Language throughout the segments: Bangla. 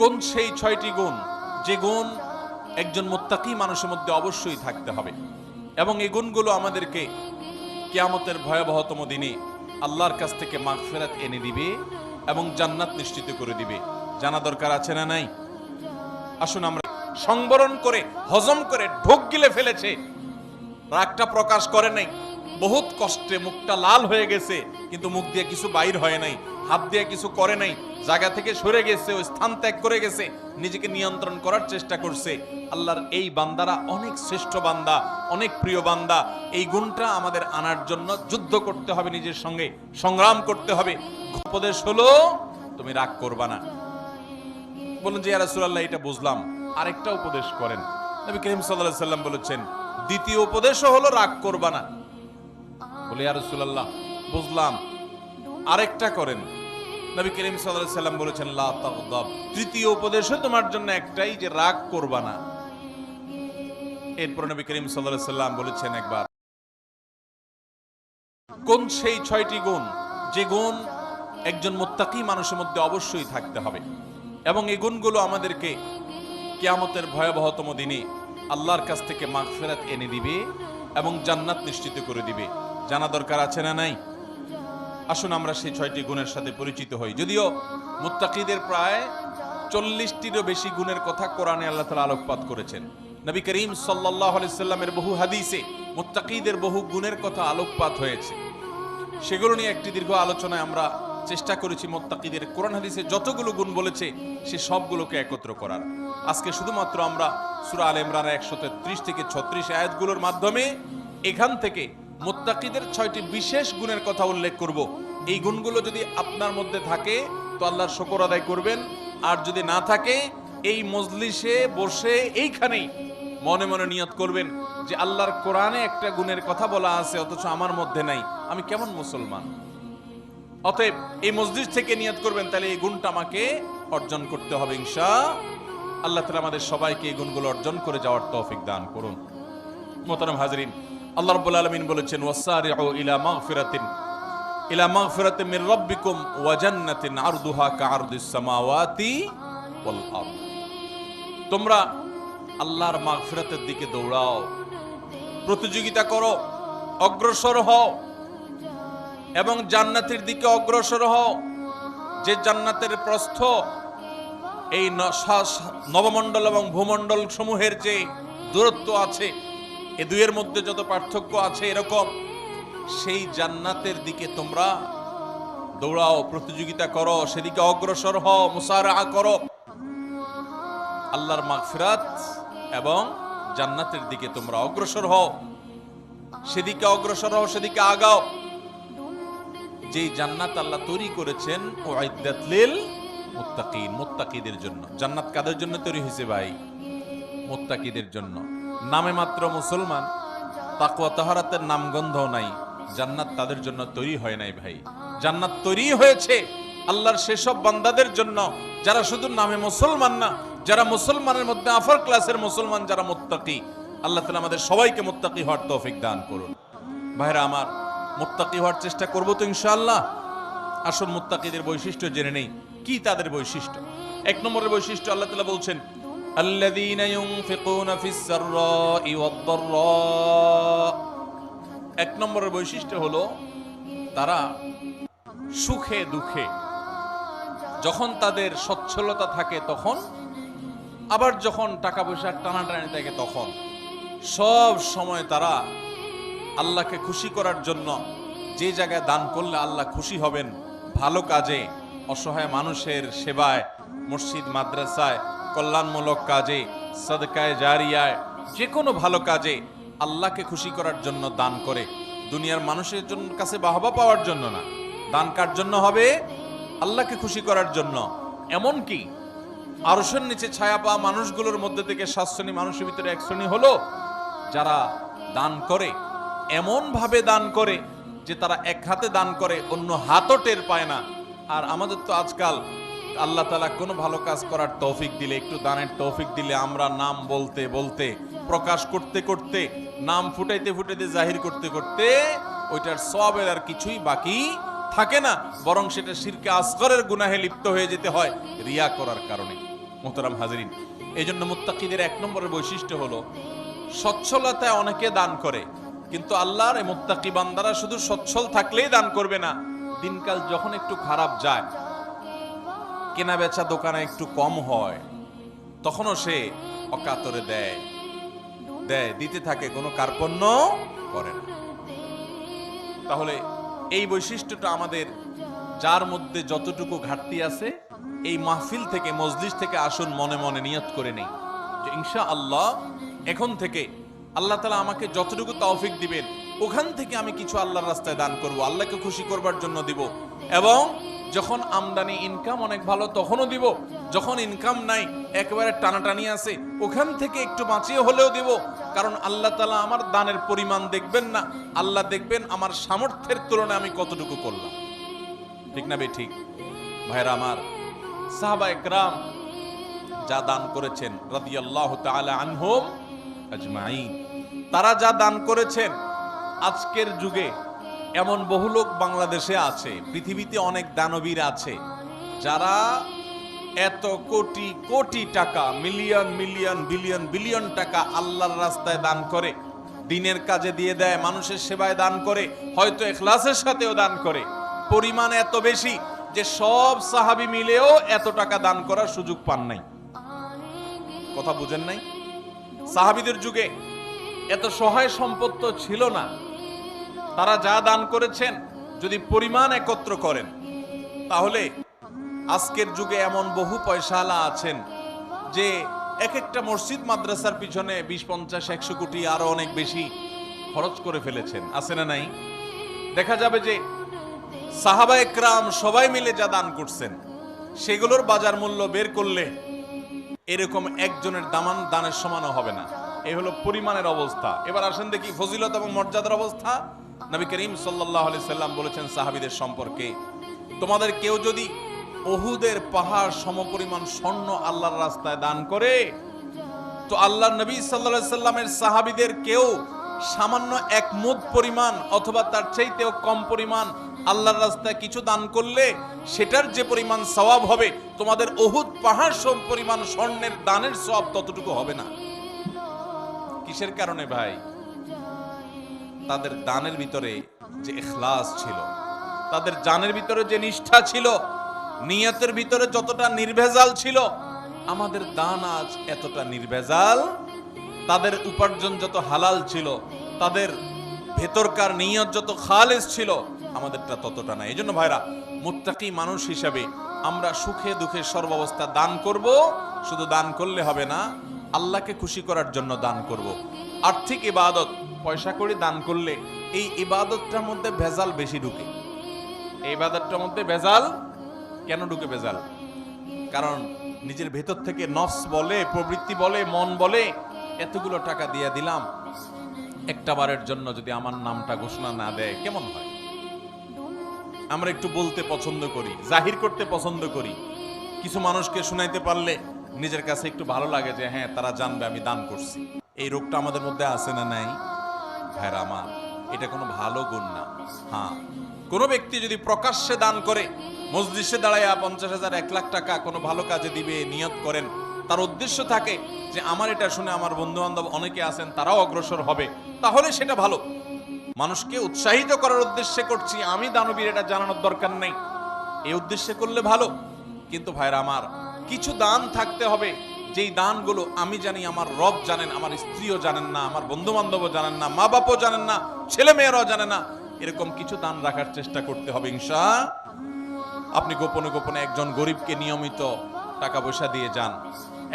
কোন সেই 6টি গুণ যে গুণ একজন মুত্তাকি মানুষের মধ্যে অবশ্যই থাকতে হবে, এবং এই গুণগুলো আমাদেরকে কিয়ামতের ভয়াবহতম দিনে আল্লাহর কাছ থেকে মাগফিরাত এনে দিবে এবং জান্নাত নিশ্চিত করে দিবে। জানা দরকার আছে না নাই? আসুন আমরা সংবরণ করে হজম করে ঢোক গিলে ফেলেছে, রাগটা প্রকাশ করে নাই, বহুত কষ্টে মুখটা লাল হয়ে গেছে, কিন্তু মুখ দিয়ে কিছু বাইর হয় নাই, হাত দিয়ে কিছু করে নাই, জায়গা থেকে সরে গেছে, ওই স্থান ত্যাগ করে গেছে, নিজেকে নিয়ন্ত্রণ করার চেষ্টা করছে। আল্লাহর এই বান্দারা অনেক শ্রেষ্ঠ বান্দা, অনেক প্রিয় বান্দা। এই গুণটা আমাদের আনার জন্য যুদ্ধ করতে হবে, নিজের সঙ্গে সংগ্রাম করতে হবে। উপদেশ হলো তুমি রাগ করবা না। বলুন যে ইয়া রাসূলুল্লাহ এটা বুঝলাম, আরেকটা উপদেশ করেন। নবী করিম সাল্লাল্লাহু আলাইহি সাল্লাম বলেছেন দ্বিতীয় উপদেশও হলো রাগ করবা না। বলে ইয়া রাসূলুল্লাহ বুঝলাম, আরেকটা করেন। নবী করিম সাল্লাল্লাহু আলাইহি সাল্লাম বলেছেন লা তাগদাব, তৃতীয় উপদেশও তোমার জন্য একটাই, যে রাগ করবা না। এরপর নবী করিম সাল্লাল্লাহু আলাইহি সাল্লাম বলেছেন একবার, কোন সেই 6টি গুণ যে গুণ একজন মুত্তাকি মানুষের মধ্যে অবশ্যই থাকতে হবে, এবং এই গুণগুলো আমাদেরকে কিয়ামতের ভয়াবহতম দিনে আল্লাহর কাছ থেকে মাগফিরাত এনে দিবে এবং জান্নাত নিশ্চিত করে দিবে। জানা দরকার আছে না নাই? আসুন আমরা সেই 6টি গুণের সাথে পরিচিত হই। যদিও মুত্তাকিদের প্রায় 40টিরও বেশি গুণের কথা কোরআনে আল্লাহ তাআলা আলোকপাত করেছেন। নবী করিম সাল্লাল্লাহু আলাইহি সাল্লামের বহু হাদিসে মুত্তাকিদের বহু গুণের কথা আলোকপাত হয়েছে। সেগুলো নিয়ে একটি দীর্ঘ আলোচনায় আমরা চেষ্টা করেছি মুত্তাকিদের কোরআন হাদিসে যতগুলো গুণ বলেছে সে সবগুলোকে একত্র করার। আজকে শুধুমাত্র আমরা সূরা আলে ইমরানের 133 থেকে 36 আয়াতগুলোর মাধ্যমে এখান থেকে মুত্তাকিদের 6টি বিশেষ গুণের কথা উল্লেখ করব। এই গুণগুলো যদি আপনার মধ্যে থাকে তো আল্লাহর শুকর আদায় করবেন, আর যদি না থাকে এই মজলিসে বসে এইখানেই মনে মনে নিয়ত করবেন যে আল্লাহর কোরআনে একটা গুণের কথা বলা আছে অথচ আমার মধ্যে নাই, আমি কেমন মুসলমান। অতএব এই মসজিদ থেকে নিয়ত করবেন, তাহলে এই গুণটা আমাকে অর্জন করতে হবে ইনশাআল্লাহ। আল্লাহ তাআলা আমাদের সবাইকে এই গুণগুলো অর্জন করে যাওয়ার তৌফিক দান করুন। মোহতারাম হাজরিন, আল্লাহ রাব্বুল আলামিন বলেছেন ওয়াসারিউ ইলা মাগফিরাতিন মির রাব্বিকুম ওয়া জান্নাতিন আরদুহা কাআরদিস সামাওয়াতি ওয়াল আরদ। তোমরা আল্লাহর মাগফিরাতের দিকে দৌড়াও, প্রতিযোগিতা করো, অগ্রসর হও এবং জান্নাতের দিকে অগ্রসর হও, যে জান্নাতের প্রস্থ এই নবমণ্ডল এবং ভূমণ্ডল সমূহের যে দূরত্ব আছে, এ দুইয়ের মধ্যে যত পার্থক্য আছে এরকম, সেই জান্নাতের দিকে তোমরা দৌড়াও, প্রতিযোগিতা করো, সেদিকে অগ্রসর হও, মুসারাআ করো। আল্লাহর মাগফিরাত এবং জান্নাতের দিকে তোমরা অগ্রসর হও, সেদিকে অগ্রসর হও, সেদিকে আগাও। যেই জান্নাত আল্লাহ তৈরি করেছেন উইদ্দাত লিল মুত্তাকিন, মুত্তাকিদের জন্য। জান্নাত কাদের জন্য তৈরি হয়েছে ভাই? মুত্তাকিদের জন্য। নামে মাত্র মুসলমান, তাকওয়া তাহারাতের নামগন্ধ নাই, জান্নাত তাদের জন্য তৈরি হয় নাই ভাই। জান্নাত তৈরি হয়েছে আল্লাহর সেসব বান্দাদের জন্য যারা শুধু নামে মুসলমান না, যারা মুসলমানের মধ্যে আফার ক্লাসের মুসলমান, যারা মুত্তাকি। আল্লাহ তাআলা আমাদের সবাইকে মুত্তাকি হওয়ার তৌফিক দান করুন। ভাইরা আমার, মুত্তাকি হওয়ার চেষ্টা করব তো ইনশাআল্লাহ। আসুন মুত্তাকিদের বৈশিষ্ট্য জেনে নেই। কি তাদের বৈশিষ্ট্য? 1 নম্বরের বৈশিষ্ট্য আল্লাহ তাআলা বলছেন আল্লাযীনা ইউনফিকুনা ফিস সাররাই ওয়াদ দাররা। 1 নম্বরের বৈশিষ্ট্য হলো তারা সুখে দুঃখে, যখন তাদের সচ্ছলতা থাকে তখন, আবার যখন টাকা পয়সার টানাটানি থাকে তখন, সব সময় তারা আল্লাহকে খুশি করার জন্য যে জায়গায় দান করলে আল্লাহ খুশি হবেন, ভালো কাজে, অসহায় মানুষের সেবায়, মসজিদ মাদ্রাসায়, কল্যাণমূলক কাজে, সাদকায়ে জারিয়ায়, যে কোনো ভালো কাজে আল্লাহকে খুশি করার জন্য দান করে। দুনিয়ার মানুষের জন্য কাছে বাহবা পাওয়ার জন্য না, দান কার জন্য হবে? আল্লাহকে খুশি করার জন্য। এমনকি আরশের নিচে ছায়া পাওয়া মানুষগুলোর মধ্যে থেকে 7 শ্রেণী মানুষের ভিতরে 1 শ্রেণী হলো যারা দান করে, এমন ভাবে দান করে যে তারা এক হাতে দান করে, অন্য হাতও টের পায় না। আর আমাদের তো আজকাল আল্লাহ তাআলা কোনো ভালো কাজ করার তৌফিক দিলে, একটু দানের তৌফিক দিলে, আমরা নাম বলতে বলতে, প্রকাশ করতে করতে, নাম ফুটাইতে ফুটাইতে, জাহির করতে করতে ওইটার সওয়াবের আর কিছুই বাকি থাকে না, বরং সেটা শিরকে আসগরের গুনাহে লিপ্ত হয়ে যেতে হয় রিয়া করার কারণে। মোহতারাম হাজরিন, এই জন্য মুত্তাকিদের 1 নম্বরের বৈশিষ্ট্য হলো সচ্ছলতায় অনেকে দান করে, কিন্তু আল্লাহর এই মুত্তাকি বান্দারা শুধু সচ্ছল থাকলেই দান করবে না, দিনকাল যখন একটু খারাপ যায়, কেনা বেচা দোকানে একটু কম হয়, তখনও সে অকাতরে দেয়, দিতে থাকে, কোনো কার্পণ্য করে না। তাহলে এই বৈশিষ্ট্যটা আমাদের, যার মধ্যে যতটুকু ঘাটতি আছে, এই মাহফিল থেকে, মজলিস থেকে আসুন মনে মনে নিয়ত করে নেই যে ইনশাআল্লাহ এখন থেকে আল্লাহ তাআলা আমাকে যতটুকু তৌফিক দিবেন ওখান থেকে আমি কিছু আল্লাহর রাস্তায় দান করব, আল্লাহকে খুশি করবার জন্য দিব। এবং যখন আমদানি ইনকাম অনেক ভালো তখনও দিব, যখন ইনকাম নাই একেবারে টানাটানি আছে ওখান থেকে একটু বাঁচিয়ে হলেও দিব। কারণ আল্লাহ তাআলা আমার দানের পরিমাণ দেখবেন না, আল্লাহ দেখবেন আমার সামর্থ্যের তুলনায় আমি কতটুকু করলাম। ঠিক না ভাই? ঠিক ভাইরা আমার, সাহাবায়ে কেরাম যা দান করেছেন রাদিয়াল্লাহু তাআলা আনহুম আজমাইন, তারা যা দান করেছেন, আজকের যুগে এমন বহু লোক বাংলাদেশে আছে, পৃথিবীতে অনেক দানবীর আছে যারা এত কোটি কোটি টাকা, মিলিয়ন মিলিয়ন বিলিয়ন বিলিয়ন টাকা আল্লাহর রাস্তায় দান করে, দিনের কাজে দিয়ে দেয়, মানুষের সেবায় দান করে, হয়তো ইখলাসের সাথেও দান করে। পরিমাণ এত বেশি যে সব সাহাবী মিলেও এত টাকা দান করার সুযোগ পান নাই। কথা বুঝেন নাই? সাহাবীদের যুগে এত সহায় সম্পদ ছিল না। তারা যা দান করেছেন যদি পরিমাণ একত্র করেন, তাহলে আজকের যুগে এমন বহু পয়সাওয়ালা আছেন যে এক একটা মসজিদ মাদ্রাসার পিছনে 20, 50, 100 কোটি আরো অনেক বেশি খরচ করে ফেলেছেন। আছে না নাই? দেখা যাবে যে সাহাবায়ে কেরাম সবাই মিলে যা দান করছেন সেগুলোর বাজার মূল্য বের করলে এরকম একজনের দানের সমানও হবে না। এই হলো পরিমাণের অবস্থা। এবার আসেন দেখি ফজিলত এবং মর্যাদার অবস্থা। নবী করিম সাল্লাল্লাহু আলাইহি সাল্লাম বলেছেন সাহাবীদের সম্পর্কে, তোমাদের কেউ যদি উহুদের পাহাড় সমপরিমাণ স্বর্ণ আল্লাহর রাস্তায় দান করে, তো আল্লাহর নবী সাল্লাল্লাহু আলাইহি সাল্লামের সাহাবীদের কেউ সামান্য 1 মুদ পরিমাণ অথবা তার চাইতেও কম পরিমাণ আল্লাহর রাস্তায় কিছু দান করলে সেটার যে পরিমাণ সওয়াব হবে, তোমাদের উহুদ পাহাড় সম পরিমাণ স্বর্ণের দানের সওয়াব ততটুকু হবে না। কিসের কারণে ভাই? তাদের দানের ভিতরে যে ইখলাস ছিল, তাদের জানের ভিতরে যে নিষ্ঠা ছিল, নিয়তের ভিতরে যতটা নির্ভেজাল ছিল, আমাদের দান আজ এতটা নির্ভেজাল। তাদের উপার্জন যত হালাল ছিল, তাদের ভেতরকার নিয়ত যত খালেস ছিল, আমাদেরটা ততটা না। এই জন্য ভাইরা, মুত্তাকি মানুষ হিসাবে আমরা সুখে দুঃখে সর্বাবস্থা দান করব। শুধু দান করলে হবে না, আল্লাহকে খুশি করার জন্য দান করব। আর্থিক ইবাদত পয়সা করে দান করলে এই ইবাদতটার মধ্যে ভেজাল বেশি ঢুকে। এই ইবাদতটার মধ্যে ভেজাল কেন ঢুকে? ভেজাল কারণ নিজের ভেতর থেকে নফস বলে, প্রবৃত্তি বলে, মন বলে, এতগুলো টাকা দিয়ে দিলাম, একটা বারের জন্য যদি আমার নামটা ঘোষণা না দেয় কেমন হয়? আমরা একটু বলতে পছন্দ করি, জাহির করতে পছন্দ করি। কিছু মানুষকে শুনাইতে পারলে নিজের কাছে একটু ভালো লাগে যে হ্যাঁ, তারা জানবে আমি দান করছি। এই রোগটা আমাদের মধ্যে আছে না নাই? ভাইরা আমার, এটা কোনো ভালো গুণ না। হ্যাঁ, কোনো ব্যক্তি যদি প্রকাশ্যে দান করে, মজলিসে দাঁড়াইয়া 50,000, 1 লাখ টাকা কোনো ভালো কাজে দিবে নিয়ত করেন, তার উদ্দেশ্য থাকে যে আমার এটা শুনে আমার বন্ধু বান্ধব অনেকে আছেন তারাও অগ্রসর হবে, তাহলে সেটা ভালো। মানুষকে উৎসাহিত করার উদ্দেশ্যে করছি, আমি দানবীর এটা জানানোর দরকার নেই, এই উদ্দেশ্যে করলে ভালো। কিন্তু ভাইরা আমার, কিছু দান থাকতে হবে যেই দানগুলো আমি জানি, আমার রব জানেন, আমার স্ত্রীও জানেন না, আমার বন্ধু বান্ধবও জানেন না, মা বাপও জানেন না, ছেলে মেয়েরাও জানে না। এরকম কিছু দান রাখার চেষ্টা করতে হবে ইনশাআল্লাহ। আপনি গোপনে গোপনে একজন গরিবকে নিয়মিত টাকা পয়সা দিয়ে যান,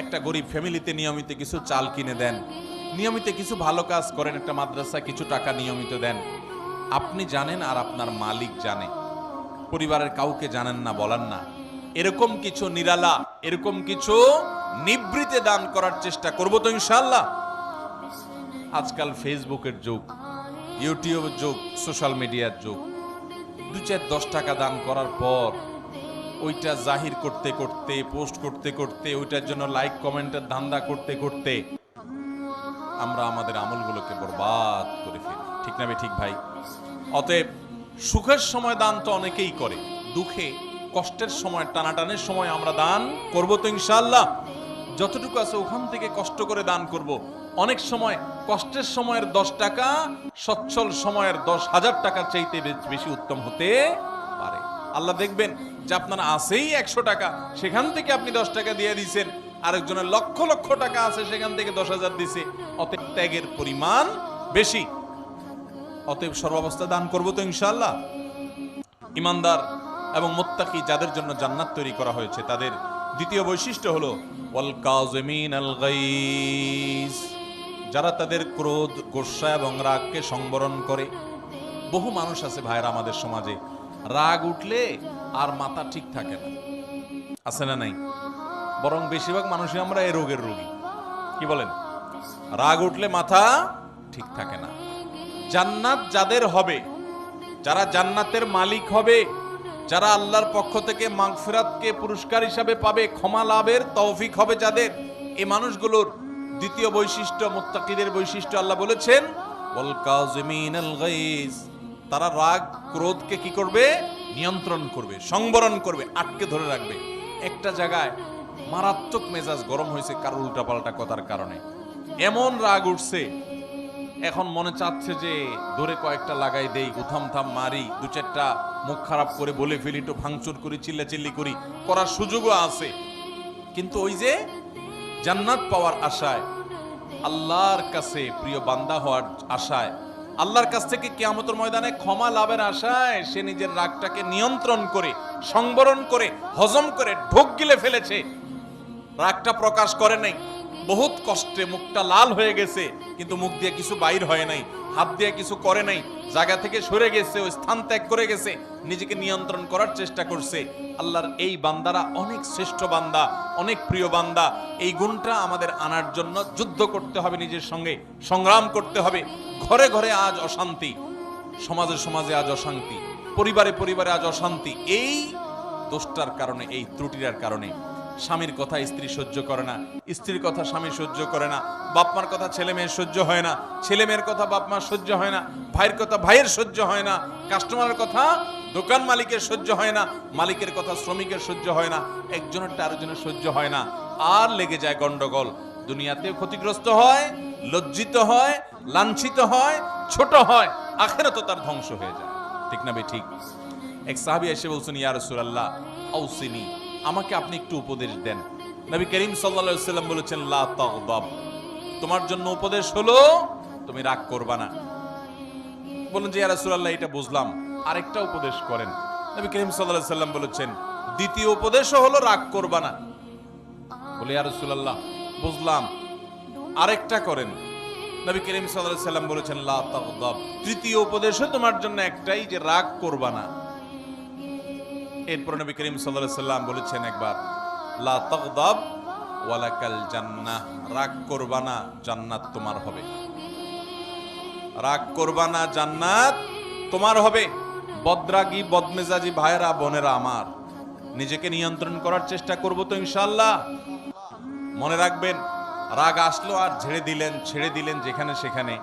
একটা গরিব ফ্যামিলিতে নিয়মিত কিছু চাল কিনে দেন, নিয়মিত কিছু ভালো কাজ করেন, একটা মাদ্রাসা কিছু টাকা নিয়মিত দেন। আপনি জানেন আর আপনার মালিক জানে, পরিবারের কাউকে জানেন না, বলেন না। এরকম কিছু নিরালা, এরকম কিছু নিবৃতে দান করার চেষ্টা করব তো ইনশাআল্লাহ। আজকাল ফেসবুকের যুগ, ইউটিউবের যুগ, সোশ্যাল মিডিয়ার যুগ। 2, 4, 10 টাকা দান করার পর ওইটা জাহির করতে করতে, পোস্ট করতে করতে, ওইটার জন্য লাইক কমেন্টের ধান্দা করতে করতে আমরা আমাদের আমলগুলোকে বরবাদ করে ফেলি। ঠিক না? ঠিক ভাই? অতএব সুখের সময় দান তো অনেকেই করে, দুঃখে কষ্টের সময়, টানাটানের সময় আমরা দান করব তো ইনশাআল্লাহ। যতটুকু আছে ওখান থেকে কষ্ট করে দান করব। অনেক সময় কষ্টের সময়ের 10 টাকা সচ্ছল সময়ের 10,000 টাকার চাইতে বেশি উত্তম হতে পারে। আল্লাহ দেখবেন যে আপনার আছেই 100 টাকা, সেখান থেকে আপনি 10 টাকা দিয়ে দিয়েছেন, আরেকজনের লক্ষ লক্ষ টাকা আছে সেখান থেকে 10,000 দিছে, অতএব ত্যাগের পরিমাণ বেশি। অতএব সর্বাবস্থা দান করব তো ইনশাআল্লাহ। ইমানদার এবং মুত্তাকি যাদের জন্য জান্নাত তৈরি করা হয়েছে তাদের দ্বিতীয় বৈশিষ্ট্য হলো ওয়াল কাযিমিনাল গাইজ, যারা তাদের ক্রোধ, গোসা এবং রাগকে সংবরণ করে। বহু মানুষ আছে ভাইরা আমাদের সমাজে, রাগ উঠলে আর মাথা ঠিক থাকে না, আছে না নাই? বরং বেশিরভাগ মানুষই আমরা এই রোগের রোগী। কি বলেন? রাগ উঠলে মাথা ঠিক থাকে না। জান্নাত যাদের হবে, যারা জান্নাতের মালিক হবে, যারা আল্লাহর পক্ষ থেকে মাগফিরাতকে পুরস্কার হিসাবে পাবে, ক্ষমা লাভের তৌফিক হবে যাদের, এই মানুষগুলোর দ্বিতীয় বৈশিষ্ট্য, মুত্তাকিদের বৈশিষ্ট্য আল্লাহ বলেছেন ওয়াল কাযিমিনাল গাইজ, তারা রাগ ক্রোধকে কি করবে? নিয়ন্ত্রণ করবে, সংবরণ করবে, আটকে ধরে রাখবে। একটা জায়গায় মারাত্মক মেজাজ গরম হয়েছে কারোর উল্টাপাল্টা কথার কারণে, এমন রাগ উঠছে, এখন মনে চাচ্ছে যে ধরে কয়েকটা লাগাই দেই, উথাম থাম মারি, দু চারটা মুখ খারাপ করে বলে ফেলি, একটু ভাঙচুর করি, চিল্লাচিল্লি করি, করার সুযোগও আছে। কিন্তু ওই যে জান্নাত পাওয়ার আশায়, আল্লাহর কাছে প্রিয় বান্দা হওয়ার আশায়, আল্লাহর কাছ থেকে কিয়ামতের ময়দানে ক্ষমা লাভের আশায় সে নিজের রাগটাকে নিয়ন্ত্রণ করে, সংবরণ করে, হজম করে ঢোক গিলে ফেলেছে, রাগটা প্রকাশ করে নাই। বহুত কষ্টে মুখটা লাল হয়ে গেছে, কিন্তু মুখ দিয়ে কিছু বাইর হয় নাই, হাত দিয়ে কিছু করে নাই, জায়গা থেকে সরে গেছে, ওই স্থান ত্যাগ করে গেছে, নিজেকে নিয়ন্ত্রণ করার চেষ্টা করছে। আল্লাহর এই বান্দারা অনেক শ্রেষ্ঠ বান্দা, অনেক প্রিয় বান্দা। এই গুণটা আমাদের আনার জন্য যুদ্ধ করতে হবে, নিজের সঙ্গে সংগ্রাম করতে হবে। ঘরে ঘরে আজ অশান্তি, সমাজে সমাজে আজ অশান্তি, পরিবারে পরিবারে আজ অশান্তি। এই দোষটার কারণে, এই ত্রুটির কারণে। স্বামীর কথা স্ত্রী সহ্য করে না, স্ত্রীর কথা স্বামী সহ্য করে না, বাপ মার কথা ছেলে মেয়ের সহ্য হয় না, ছেলে মেয়ের কথা বাপ মার সহ্য হয় না, ভাইয়ের কথা ভাইয়ের সহ্য হয় না, কাস্টমারের কথা দোকান মালিকের সহ্য হয় না, মালিকের কথা শ্রমিকের সহ্য হয় না, একজনেরটা আরেকজনের সহ্য হয় না, আর লেগে যায় গন্ডগোল। দুনিয়াতেও ক্ষতিগ্রস্ত হয়, লজ্জিত হয়, লাঞ্ছিত হয়, ছোট হয়, আখিরাতে তার ধ্বংস হয়ে যায়। ঠিক না ভাই? ঠিক। এক সাহাবী এসে বলছেন, ইয়া রাসূলুল্লাহ আউসিনি, আমাকে আপনি একটু উপদেশ দেন। নবী করিম সাল্লাল্লাহু আলাইহি ওয়াসাল্লাম বলেছেন লা তাগদাব, তোমার জন্য উপদেশ হলো তুমি রাগ করবা না। বলেন যে ইয়া রাসূলুল্লাহ এটা বুঝলাম, আরেকটা উপদেশ করেন। নবী করিম সাল্লাল্লাহু আলাইহি ওয়াসাল্লাম বলেছেন দ্বিতীয় উপদেশও হলো রাগ করবা না। বলে ইয়া রাসূলুল্লাহ বুঝলাম, আরেকটা করেন। নবী করিম সাল্লাল্লাহু আলাইহি ওয়াসাল্লাম বলেছেন লা তাগদাব, তৃতীয় উপদেশও তোমার জন্য একটাই, যে রাগ করবা না। এরপর নবী করিম সাল্লাল্লাহু আলাইহি ওয়াসাল্লাম বলেছেন একবার লা তাগদাব ওয়ালাকাল জান্নাহ, রাগ করবা না, জান্নাত তোমার হবে। রাগ করবা না, জান্নাত তোমার হবে। বদরাগী বদমেজাজি ভাইরা বোনেরা আমার, নিজেকে নিয়ন্ত্রণ করার চেষ্টা করব তো ইনশাআল্লাহ। মনে রাখবেন, রাগ আসলো আর ছেড়ে দিলেন যেখানে সেখানে,